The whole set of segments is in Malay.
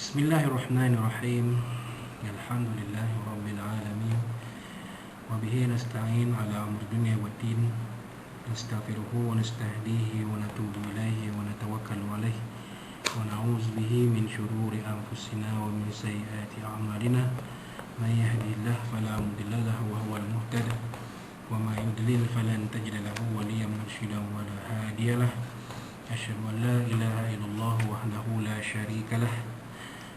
Bismillahirrahmanirrahim. Alhamdulillahi rabbil alamin. Wa bihi nasta'in ala amri dunya waddin. Nastaghfiruhu wa nastahdihi wa natubu ilaihi wa natawakkalu alaihi wa na'udzu bihi min shururi anfusina wa min sayyiati a'malina. May yahdihillahu fala mudilla lahu wa huwal muhtadi wa may yudlil falan tajida lahu waliyyan murshida wa la hadiya lahu. Asyhadu an la ilaha illallah wahdahu la syarika lah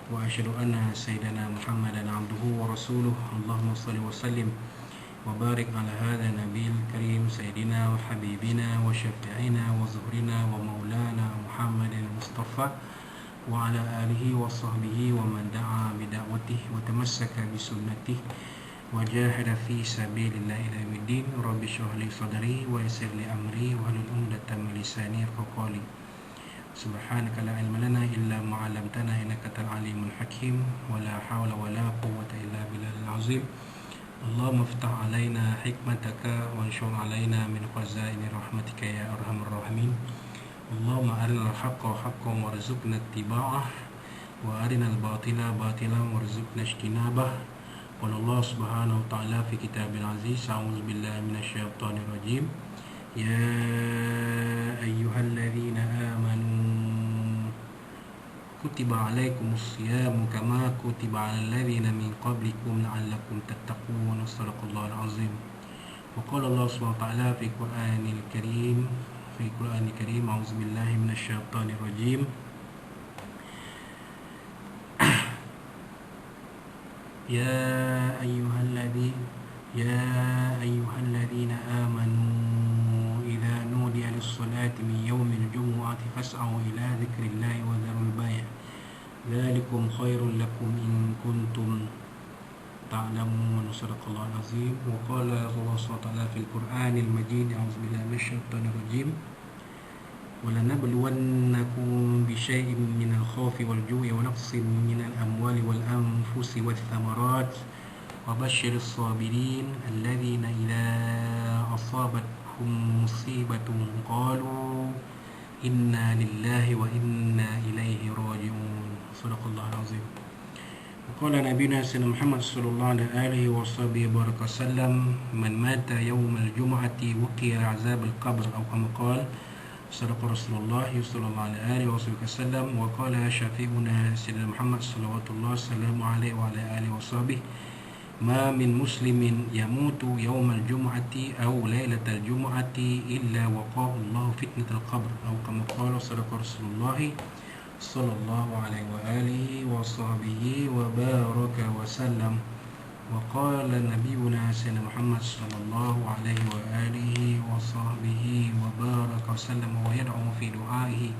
wa asyhadu anna sayyidana Muhammadan abduhu wa rasuluh. Allahumma shalli wa sallim wa barik ala hadha nabiyil karim sayyidina wa habibina wa syafi'ina wa zuhrina wa maulana Muhammadin Mustafa wa ala alihi wa sahbihi wa man da'a bi da'watihi wa tamassaka bi sunnatihi wa jahada fi sabilillahi ila yaumiddin. Rabbi shrah li sadri wa yassir li amri wa hlul 'uqdatam min lisani yafqahu qawli. Subhanaka la ilma lana illa ma 'allamtana innaka antal alimul hakim wa la hawla wa la quwwata illa billahil azim. Allahumma iftah 'alaina hikmataka wa anshur 'alaina min khazaini rahmatika ya arhamar rahimin. Allahumma arinal haqqa haqqan warzuqna ittiba'ah wa arinal batila batilan warzuqna ijtinabah. Qala Allah subhanahu wa ta'ala fi kitabil aziz, a'udzu billahi minasy syaithanir rajim. Ya ayyuhalladzina amanu kutiba alaikumus siyamu kama kutiba alal ladzina min qablikum la'allakum tattaqun. Shadaqallahul azim. Wa qala Allah subhanahu wa ta'ala fi Qur'anil karim a'udzu billahi minasy syaithanir rajim. Ya ayyuhalladzina amanu idza nudiya lis-salati min yaumil jumu'ati fas'au ila dzikrillahi wa dharul bay'. Dzalikum khairul lakum in kuntum ta'lamun. Shadaqallahul azim. Wa qala Allah subhanahu wa ta'ala fil Qur'anil majid a'udzu billahi minasy syaithanir rajim. وَلَنَبْلُوَنَّكُمْ بِشَيْءٍ مِنَ الْخَوْفِ وَالْجُوعِ وَنَقْصٍ مِنَ الْأَمْوَالِ وَالْأَنفُسِ وَالثَّمَرَاتِ وَبَشِّرِ الصَّابِرِينَ الَّذِينَ إِذَا أَصَابَتْهُمْ مُصِيبَةٌ قَالُوا إِنَّا لِلَّهِ وَإِنَّا إِلَيْهِ رَاجِعُونَ. صدق الله العظيم. وقال نبينا سيدنا محمد صلى الله عليه وصحبه وسلم من مات يوم الجمعة وقي عذاب القبر أو كما قال صدق رسول الله صلى الله عليه وسلم. وقال شفيعنا سيدنا محمد صلوات الله وسلامه عليه وعلى آله وصحبه ما من مسلم يموت يوم الجمعة أو ليلة الجمعة إلا وقاه الله فتنة القبر أو كما قال صدق رسول الله صلى الله عليه وآله وصحبه وبارك وسلم. وقال نبينا سيدنا محمد صلى الله عليه وآله وصحبه وبارك وسلم ويدعو في دعائه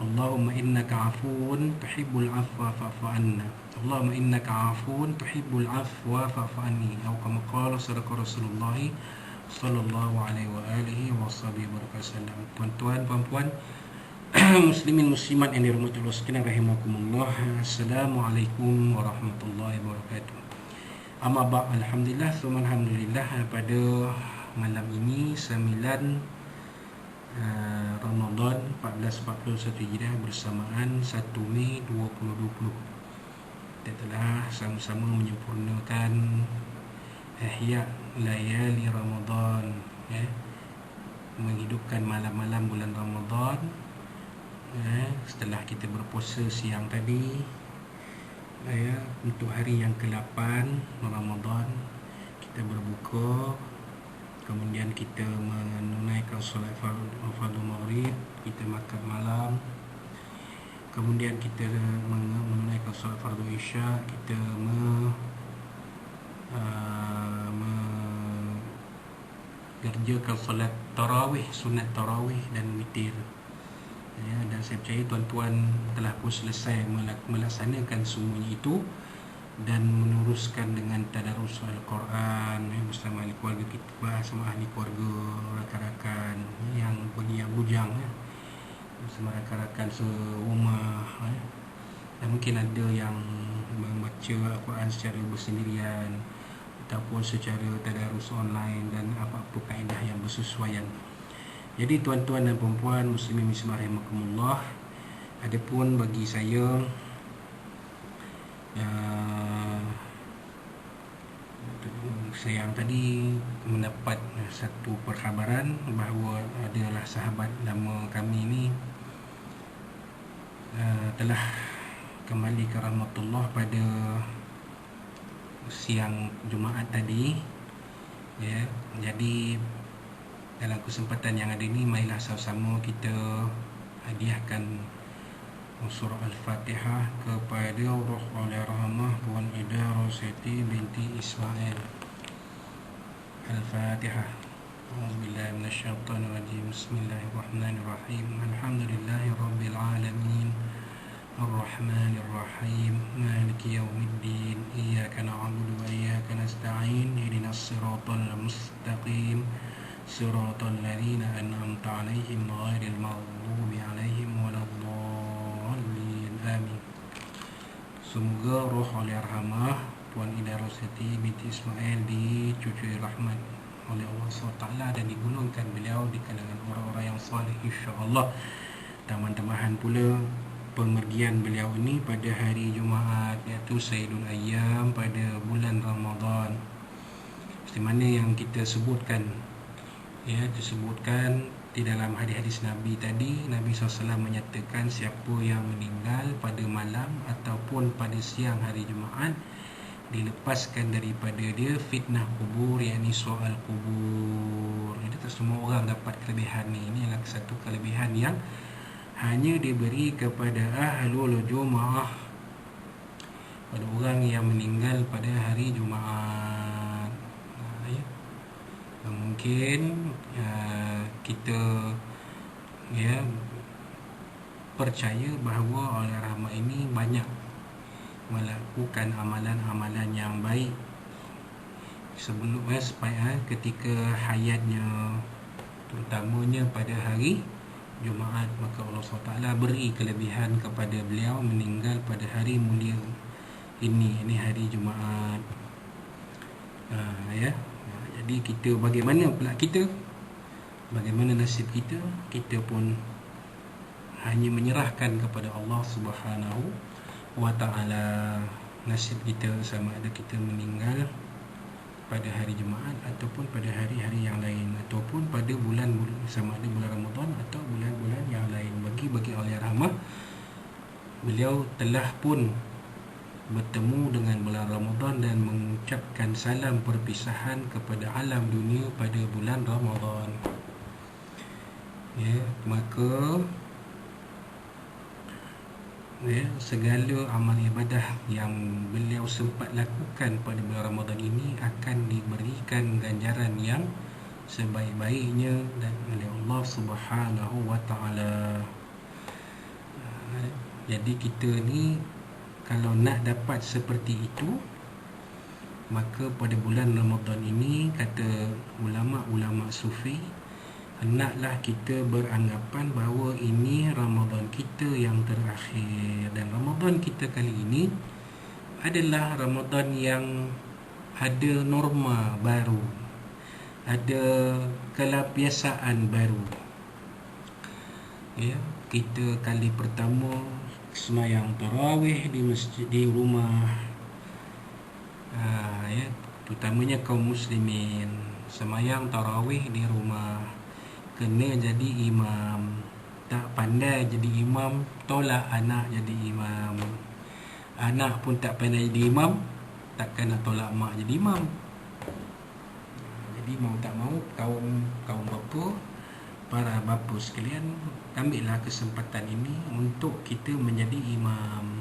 اللهم إنك عفو تحب العفو فاعف عنا. اللهم إنك عفو تحب العفو فاعف عني أو كما قال صدق رسول الله صلى الله عليه وآله وصحبه وسلم. Tuan-tuan, puan-puan, muslimin muslimat yang dirahmati Allah sekalian rahimakumullah. Assalamualaikum warahmatullahi wabarakatuh. Amma ba', alhamdulillah, summa alhamdulillah, pada malam ini 9 Ramadan 1441 Hijriah bersamaan 1 Mei 2020. Kita telah sama-sama menyempurnakan ihya layali Ramadan, menghidupkan malam-malam bulan Ramadan. Setelah kita berpuasa siang tadi, untuk hari yang ke-8 Ramadan kita berbuka, kemudian kita menunaikan solat fardu maghrib, kita makan malam, kemudian kita menunaikan solat fardu isya, kita mengerjakan solat tarawih, sunat tarawih dan witir. Dan saya percaya tuan-tuan telah pun selesai melaksanakan semuanya itu dan meneruskan dengan tadarus Al-Quran bersama ahli keluarga kita, bersama ahli keluarga, rakan-rakan yang pergi yang bujang, bersama rakan-rakan serumah. Dan mungkin ada yang membaca Al-Quran secara bersendirian ataupun secara tadarus online dan apa-apa kaedah yang bersesuaian. Jadi tuan-tuan dan puan-puan, muslimin muslimat rahimakumullah, adapun bagi saya uh, Saya tadi mendapat satu perkhabaran bahawa adalah sahabat lama kami ini telah kembali ke rahmatullah pada siang Jumaat tadi, ya. Jadi dalam kesempatan yang ada ini, marilah sama-sama kita hadiahkan surah Al-Fatihah kepada Ruh Al-Rahmah Puan Ida Roseti binti Ismail. Al-Fatihah. A'udzubillahi minasyaitonir rajim. Bismillahirrahmanirrahim. Alhamdulillahi rabbil alamin. Ar-Rahmanir Rahim. Maliki yaumiddin. Iyyaka na'budu wa iyyaka nasta'in. Ihdinas siratal mustaqim. Siratal ladzina an'amta 'alaihim ghairil maghdubi 'alaihim waladdallin. Amin. Semoga Roh Al-Rahmah Puan Ida Roseti binti Ismail dicucui rahmat oleh Allah SWT dan digulungkan beliau di kalangan orang-orang yang saleh, insya-Allah. Tambahan pula pemergian beliau ini pada hari Jumaat, iaitu Sayyidul Ayyam pada bulan Ramadan. Seperti mana yang kita sebutkan, ya, disebutkan di dalam hadis-hadis Nabi tadi. Nabi SAW menyatakan siapa yang meninggal pada malam ataupun pada siang hari Jumaat, dilepaskan daripada dia fitnah kubur, yakni soal kubur. Jadi tak semua orang dapat kelebihan ni. Ini adalah satu kelebihan yang hanya diberi kepada ahlul Jumaah, pada orang yang meninggal pada hari Jumaat. Ya. Mungkin kita, ya, percaya bahawa oleh rahmat ini banyak melakukan amalan-amalan yang baik sebelum supaya ketika hayatnya, terutamanya pada hari Jumaat, maka Allah SWT beri kelebihan kepada beliau meninggal pada hari mulia ini hari Jumaat. Ya. Jadi kita, bagaimana pula kita, bagaimana nasib kita? Kita pun hanya menyerahkan kepada Allah Subhanahu wa ta'ala nasib kita, sama ada kita meninggal pada hari Jumaat ataupun pada hari-hari yang lain, ataupun pada bulan, sama ada bulan Ramadan atau bulan-bulan yang lain. Bagi Allah rahmah, beliau telah pun bertemu dengan bulan Ramadan dan mengucapkan salam perpisahan kepada alam dunia pada bulan Ramadan. Ya, maka segala amal ibadah yang beliau sempat lakukan pada bulan Ramadan ini akan diberikan ganjaran yang sebaik-baiknya dan oleh Allah Subhanahu wa ta'ala. Jadi kita ni kalau nak dapat seperti itu, maka pada bulan Ramadan ini, kata ulama-ulama sufi, hendaklah kita beranggapan bahawa ini Ramadan kita yang terakhir. Dan Ramadan kita kali ini adalah Ramadan yang ada norma baru, ada kebiasaan baru. Ya, kita kali pertama sembahyang tarawih di masjid, di rumah. Ya, terutamanya kaum muslimin, sembahyang tarawih di rumah. Kena jadi imam. Tak pandai jadi imam, tolak anak jadi imam. Anak pun tak pandai jadi imam, takkan nak tolak mak jadi imam. Jadi mau tak mau, kaum bapa, para bapa sekalian, ambillah kesempatan ini untuk kita menjadi imam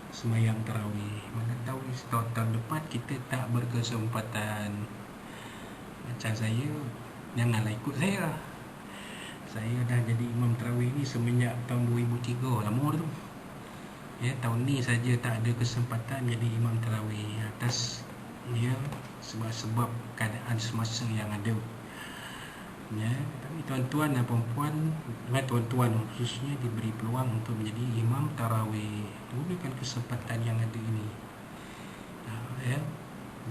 sembahyang tarawih. Mana tahu tahun depan kita tak berkesempatan. Macam saya, janganlah ikut saya. Saya dah jadi imam tarawih ni semenjak tahun 2003, lama tu. Ya, tahun ni saja tak ada kesempatan jadi imam tarawih atas, ya, sebab keadaan semasa yang ada. Ya, tapi tuan-tuan dan puan-puan, tuan-tuan khususnya diberi peluang untuk menjadi imam tarawih. Gunakan kesempatan yang ada ini. Ya,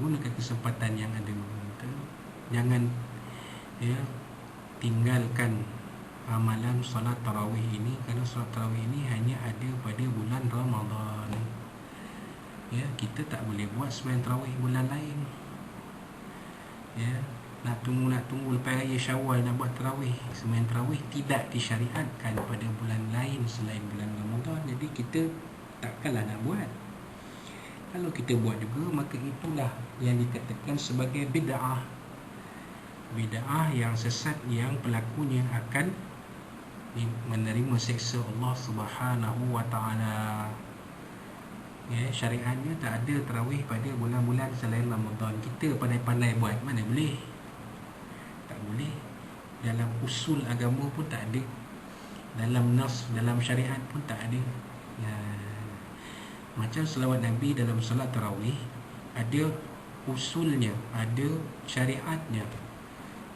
gunakan kesempatan yang ada. Jangan, ya, tinggalkan amalan solat tarawih ini, kerana solat tarawih ini hanya ada pada bulan Ramadan. kita tak boleh buat sembahyang tarawih bulan lain. Ya, nak tunggu lepas raya Syawal nak buat tarawih. Sembahyang tarawih tidak disyariatkan pada bulan lain selain bulan Ramadan. Jadi kita takkanlah nak buat. Kalau kita buat juga, maka itulah yang dikatakan sebagai bid'ah. Bid'ah yang sesat, yang pelakunya akan menerima siksa Allah Subhanahu wa ta'ala. Ya, syariatnya tak ada tarawih pada bulan-bulan selain Ramadan. Kita pandai-pandai buat, mana boleh? Tak boleh. Dalam usul agama pun tak ada. Dalam nas, dalam syariat pun tak ada. Ya. Macam selawat Nabi dalam salat tarawih, ada usulnya, ada syariatnya,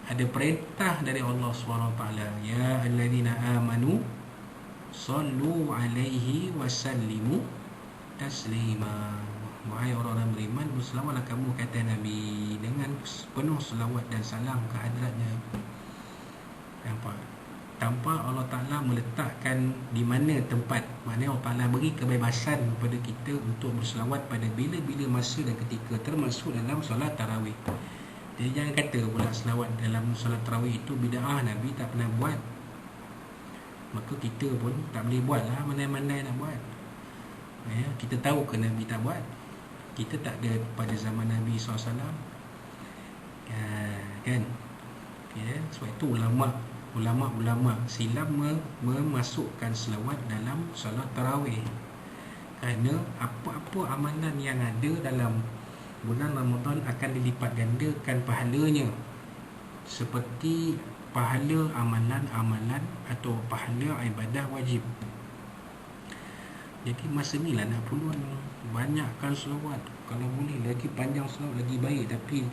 ada perintah dari Allah SWT. Ya alladzina amanu sallu alaihi wasallimu taslima. Wahai orang-orang beriman, berselawatlah kamu, kata Nabi, dengan penuh selawat dan salam ke hadratnya. Nampak? Tanpa Allah Ta'ala meletakkan di mana tempat. Maknanya Allah Ta'ala beri kebebasan kepada kita untuk berselawat pada bila-bila masa dan ketika, termasuk dalam solat tarawih. Jadi jangan kata pula selawat dalam solat tarawih itu bid'ah, Nabi tak pernah buat. Maka kita pun tak boleh buat lah, mandai-mandai nak buat. Ya, kita tahu ke Nabi tak buat? Kita tak ada pada zaman Nabi SAW. Ya, kan? Ya, sebab itu ulama' silap memasukkan selawat dalam solat tarawih. Kerana apa-apa amalan yang ada dalam bulan Ramadan akan dilipat gandakan pahalanya, seperti pahala amalan-amalan atau pahala ibadah wajib. Jadi masa ni lah nak peluang banyakkan selawat. Kalau boleh lagi panjang selawat lagi baik. Tapi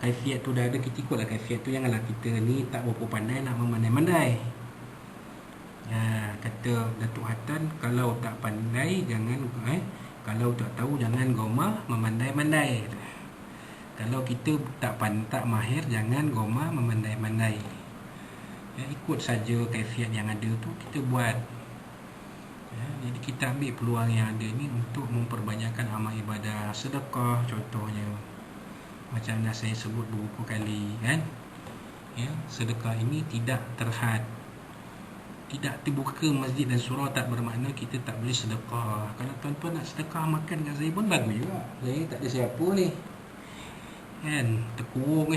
kaifiat tu dah ada, kita ikutlah kaifiat tu. Janganlah kita ni tak berapa pandai nak memandai-mandai. Kata Datuk Hatan, kalau tak pandai jangan kalau tak tahu jangan gomah memandai-mandai. Kalau kita tak mahir, jangan gomah memandai-mandai. Ikut saja kaifiat yang ada tu kita buat. Jadi kita ambil peluang yang ada ni untuk memperbanyakkan amal ibadah, sedekah contohnya. Macam dah saya sebut beberapa kali, kan? Ya, sedekah ini tidak terhad. Tidak terbuka masjid dan surau tak bermakna kita tak boleh sedekah. Kalau tuan-tuan nak sedekah makan dengan saya pun bagus juga. Saya tak ada siapa ni, kan? Terkurung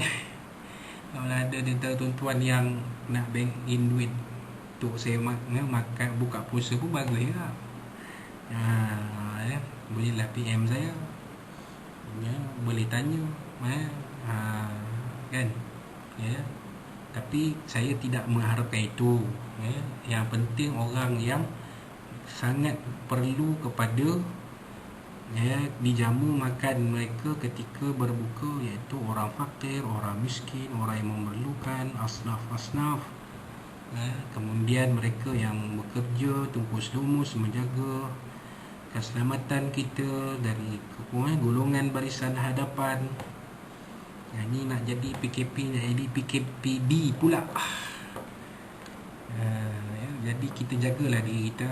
Kalau ada di antara tuan-tuan yang nak bank in duit untuk saya makan buka puasa pun bagus juga. Bolehlah PM saya, boleh tanya, kan? Ya. Tapi saya tidak mengharapkan itu. Yang penting orang yang sangat perlu kepada dijamu makan mereka ketika berbuka, iaitu orang fakir, orang miskin, orang yang memerlukan, asnaf-asnaf. Kemudian mereka yang bekerja tungkus lumus menjaga keselamatan kita dari golongan barisan hadapan. Ini nak jadi PKP, nak jadi PKPB pula. Jadi kita jagalah diri kita.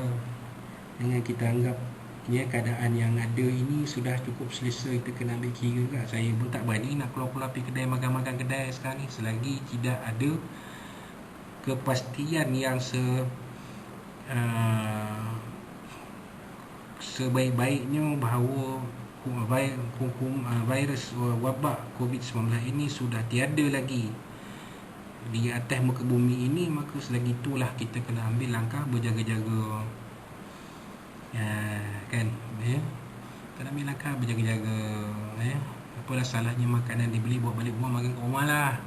Jangan kita anggap keadaan yang ada ini sudah cukup selesa, kita kena ambil kira juga. Saya pun tak berani nak keluar-keluar pergi kedai, makan-makan kedai sekarang ni, selagi tidak ada kepastian yang sebaik-baiknya bahawa virus wabak COVID-19 ini sudah tiada lagi di atas muka bumi ini. Maka selagi itulah kita kena ambil langkah berjaga-jaga, kan? Kena ambil langkah berjaga-jaga. Apalah salahnya makanan dibeli bawa balik rumah, makan kat rumah lah.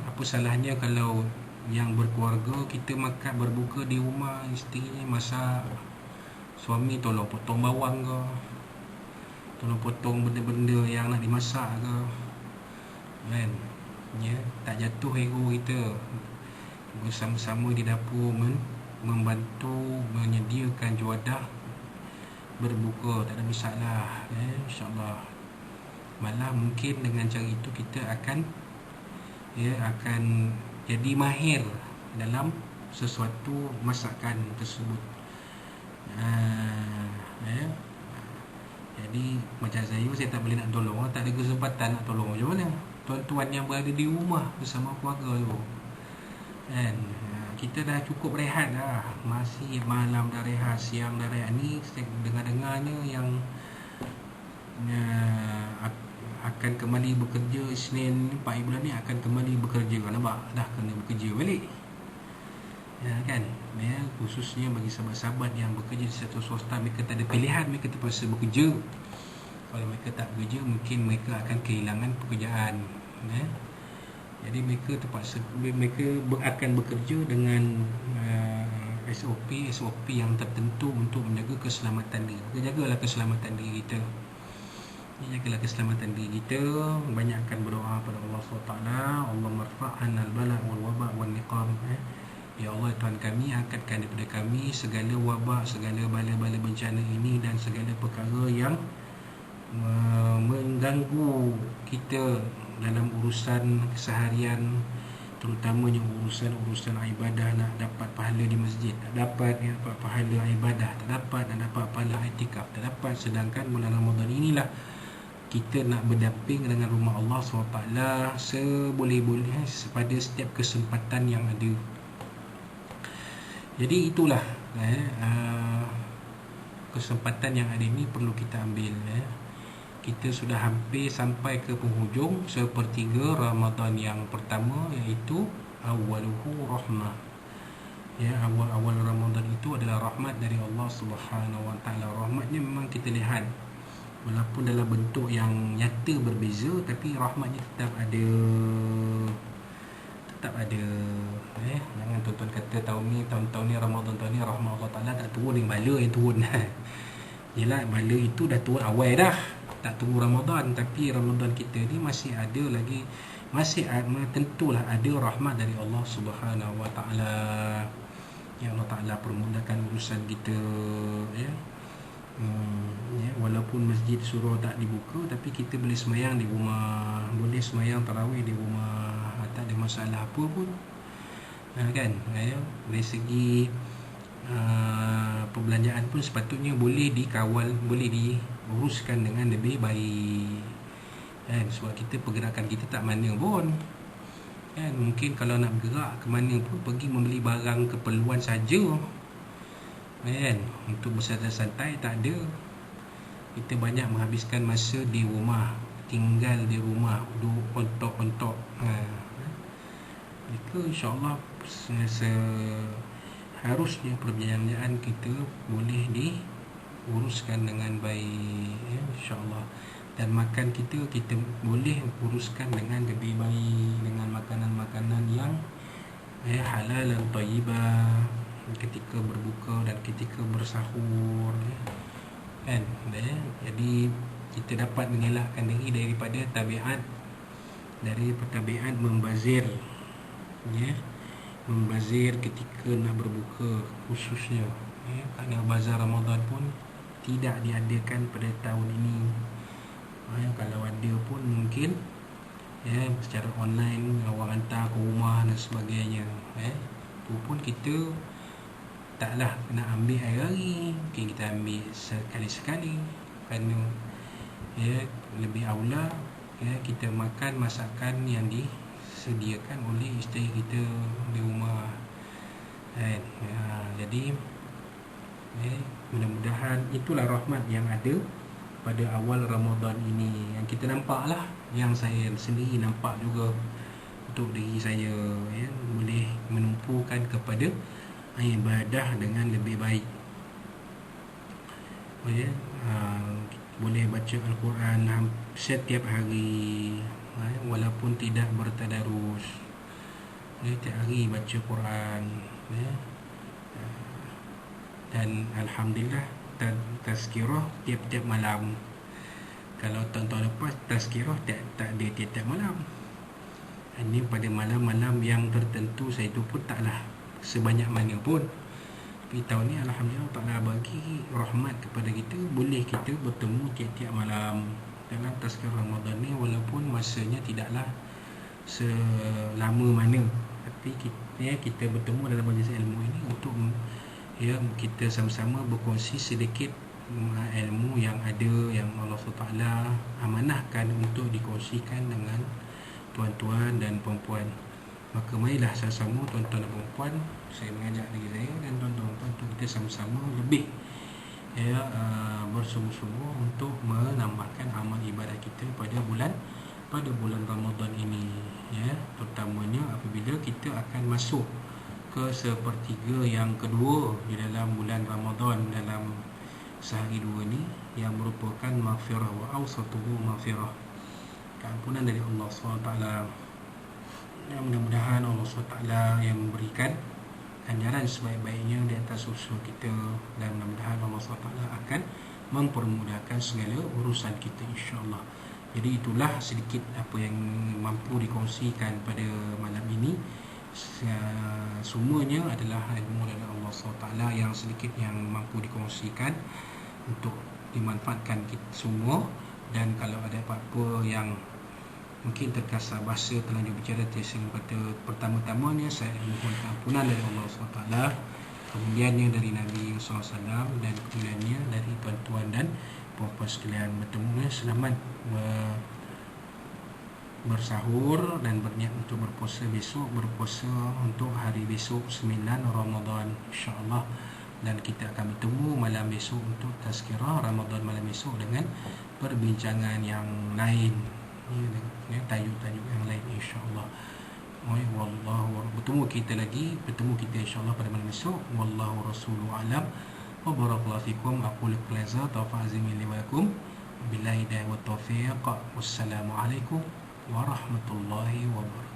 Apa salahnya kalau yang berkeluarga kita makan berbuka di rumah, isterinya masak, suami tolong potong bawang ke, tolong potong benda-benda yang nak dimasak ke, kan? Tak jatuh ego kita. Bersama-sama di dapur membantu menyediakan juadah berbuka, tak ada masalah. InsyaAllah. Malah mungkin dengan cara itu kita akan jadi mahir dalam sesuatu masakan tersebut. Jadi macam saya tak boleh nak tolong, tak ada kesempatan nak tolong, macam mana tuan-tuan yang berada di rumah bersama keluarga tu kan. Kita dah cukup rehat dah, masih malam dah rehat, siang dah rehat. Ni dengar-dengarnya yang akan kembali bekerja Isnin 4 bulan ni akan kembali bekerja. Nampak dah kena bekerja balik kan. Khususnya bagi sahabat-sahabat yang bekerja di sektor swasta, mereka tak ada pilihan, mereka terpaksa bekerja. Kalau mereka tak bekerja, mungkin mereka akan kehilangan pekerjaan Jadi mereka terpaksa, mereka akan bekerja dengan SOP yang tertentu untuk menjaga keselamatan diri. Kita jagalah keselamatan diri kita. Jagalah keselamatan diri kita. Banyakkan berdoa pada Allah SWT. Allah marfa'an al-bala' wal-waba' wal-niqam. Ya Allah, Tuhan kami, angkatkan daripada kami segala wabak, segala bala-bala bencana ini dan segala perkara yang mengganggu kita dalam urusan keseharian, terutamanya urusan ibadah. Nak dapat pahala di masjid tak dapat, dapat pahala ibadah tak dapat, nak dapat pahala i'tikaf tak dapat. Sedangkan bulan Ramadan inilah kita nak berdamping dengan rumah Allah SWT seboleh-boleh pada setiap kesempatan yang ada. Jadi itulah kesempatan yang ada ini perlu kita ambil. Kita sudah hampir sampai ke penghujung sepertiga Ramadan yang pertama, iaitu awaluhu rahmah. Awal Ramadan itu adalah rahmat dari Allah Subhanahu Wa Taala. Rahmatnya memang kita lihat, walaupun dalam bentuk yang nyata berbeza, tapi rahmatnya tetap ada. Jangan tuan-tuan kata tahun ni Ramadan tahun ni rahmat Allah Ta'ala tak turun, yang bala yang turun. Yelah, bala itu dah turun awal dah, tak tunggu Ramadan. Tapi Ramadan kita ni masih ada lagi, tentulah ada rahmat dari Allah Subhanahu Wa Ta'ala. Ya Allah Ta'ala permudahkan urusan kita walaupun masjid suruh tak dibuka, tapi kita boleh semayang di rumah, boleh semayang tarawih di rumah, tak ada masalah apa pun kan. Dari segi perbelanjaan pun sepatutnya boleh dikawal, boleh diuruskan dengan lebih baik kan. Sebab kita pergerakan kita tak mana pun kan. Mungkin kalau nak bergerak ke mana pun, pergi membeli barang keperluan saja kan, untuk bersantai-santai tak ada. Kita banyak menghabiskan masa di rumah, tinggal di rumah, duduk ontok-ontok. Maka insyaAllah seharusnya perbelanjaan kita boleh diuruskan dengan baik insyaAllah. Dan makan kita boleh uruskan dengan lebih baik, dengan makanan-makanan yang halal dan thayyibah ketika berbuka dan ketika bersahur kan. Jadi kita dapat mengelakkan diri daripada tabiat membazir membazir ketika nak berbuka khususnya kerana bazar Ramadan pun tidak diadakan pada tahun ini. Kalau ada pun mungkin secara online, orang hantar ke rumah dan sebagainya. Itu pun kita taklah nak ambil hari-hari, mungkin kita ambil sekali-sekali kerana lebih aula kita makan masakan yang disediakan oleh isteri kita di rumah jadi mudah-mudahan itulah rahmat yang ada pada awal Ramadan ini, yang kita nampak lah, yang saya sendiri nampak juga untuk diri saya boleh menumpukan kepada ibadah dengan lebih baik. Boleh baca Al-Quran setiap hari walaupun tidak bertadarus. Setiap hari baca Quran dan Alhamdulillah tazkirah tiap-tiap malam. Kalau tahun-tahun lepas tazkirah tak ada tiap-tiap malam. Ini pada malam-malam yang tertentu, saya itu pun taklah sebanyak mana pun. Tapi tahun ni Alhamdulillah Ta'ala bagi rahmat kepada kita, boleh kita bertemu tiap-tiap malam dalam tazkirah Ramadan ni, walaupun masanya tidaklah selama mana, tapi kita bertemu dalam majlis ilmu ini untuk kita sama-sama berkongsi sedikit ilmu yang ada, yang Allah SWT amanahkan untuk dikongsikan dengan tuan-tuan dan puan-puan. Maka marilah sama-sama tuan-tuan dan puan-puan, saya mengajak diri saya dan tuan-tuan dan puan untuk kita sama-sama lebih bersungguh-sungguh untuk menambahkan amal ibadah kita pada bulan Ramadan ini, terutamanya apabila kita akan masuk ke sepertiga yang kedua di dalam bulan Ramadan, dalam sehari dua ni, yang merupakan maghfirah wa awsatuhu maghfirah, keampunan dari Allah SWT. Mudah-mudahan Allah SWT yang memberikan ganjaran sebaik-baiknya di atas usaha kita, dan mudah-mudahan Allah SWT akan mempermudahkan segala urusan kita, insya-Allah. Jadi itulah sedikit apa yang mampu dikongsikan pada malam ini. Semuanya adalah ilmu dari Allah SWT yang sedikit yang mampu dikongsikan untuk dimanfaatkan kita semua. Dan kalau ada apa-apa yang mungkin terkasar bahasa terlanjur bicara, saya kata pertama-tamanya saya mohon ampunan dari Allah SWT, kemudiannya dari Nabi SAW, dan kemudiannya dari tuan-tuan dan puan-puan sekalian. Bertemu selamat bersahur dan berniat untuk berpuasa besok, berpuasa untuk hari besok 9 Ramadan, insya-Allah. Dan kita akan bertemu malam besok untuk tazkirah Ramadan malam besok dengan perbincangan yang lain, tajuk-tajuk yang lain, insya-Allah. Wallahu, bertemu kita insya-Allah pada malam besok. Wallahu rasuluhu alam wa barakallahu fikum. Aqulu qawli hadza tawfiqan li wa lakum, billahi wa taufiq. Wassalamu alaikum warahmatullahi wabarakatuh.